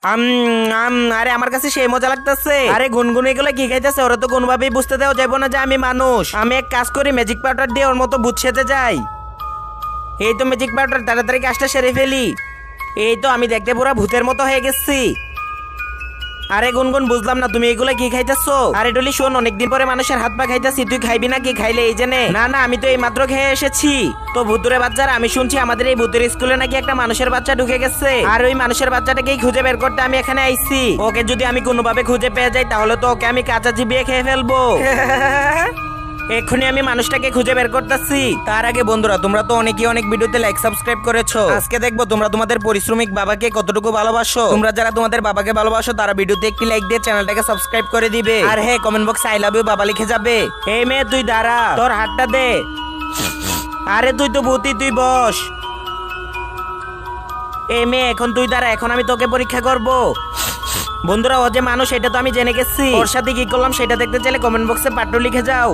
আরে আমার কাছে সেই মজা লাগতেছে। আরে গুনগুন এগুলো কি খাইতেছে? ওরা তো কোনোভাবেই বুঝতে দেওয়া যাবো না যে আমি মানুষ। আমি এক কাজ করি, ম্যাজিক পাউডার দিয়ে ওর মতো ভূত সেজে যাই। এই তো ম্যাজিক পাউডার, তাড়াতাড়ি কাজটা সেরে ফেলি। এই তো আমি দেখতে পুরো ভূতের মতো হয়ে গেছি। আরে গুনগুন, বুঝলাম না তুমি এগুলো কি খাইতেছো? আরে ডলি শোন, অনেকদিন পরে মানুষের হাত পা খাইতেছি, তুই খাইবি না কি? খাইলে এই জেনে। না না, আমি তো এই মাত্র খেয়ে এসেছি। তো ভূতুরে বাচ্চারা, আমি শুনছি আমাদের এই ভূতের স্কুলে নাকি একটা মানুষের বাচ্চা ঢুকে গেছে, আর ওই মানুষের বাচ্চাটাকেই খুঁজে বের করতে আমি এখানে আইছি। ওকে যদি আমি কোনোভাবে খুঁজে পেয়ে যাই তাহলে তো ওকে আমি কাঁচা চিবিয়ে খেয়ে ফেলবো। এক্ষুনি আমি মানুষটাকে খুঁজে বের করতেছি। তার আগে বন্ধুরা, তোমরা তো অনেকেই অনেক ভিডিওতে লাইক সাবস্ক্রাইব করেছো। আজকে দেখবো তোমরা তোমাদের পরিশ্রমিক বাবাকে কতটুকু ভালোবাসো। তোমরা যারা তোমাদের বাবাকে ভালোবাসো তারা ভিডিওতে একটি লাইক দিয়ে চ্যানেলটাকে সাবস্ক্রাইব করে দিবে। আর হ্যাঁ, কমেন্ট বক্সে আই লাভ ইউ বাবা লিখে যাবে। এই মেয়ে, তুই দাঁড়া, তোর হাতটা দে। আরে তুই তো ভূতি, তুই বস। এই মেয়ে, এখন তুই দাঁড়া, এখন আমি তোকে পরীক্ষা করব। বন্ধুরা, ও যে মানুষ এটা তো আমি জেনে গেছি। ওর সাথে কি করলাম সেটা দেখতে চাইলে কমেন্ট বক্সে পাট্টু লিখে যাও।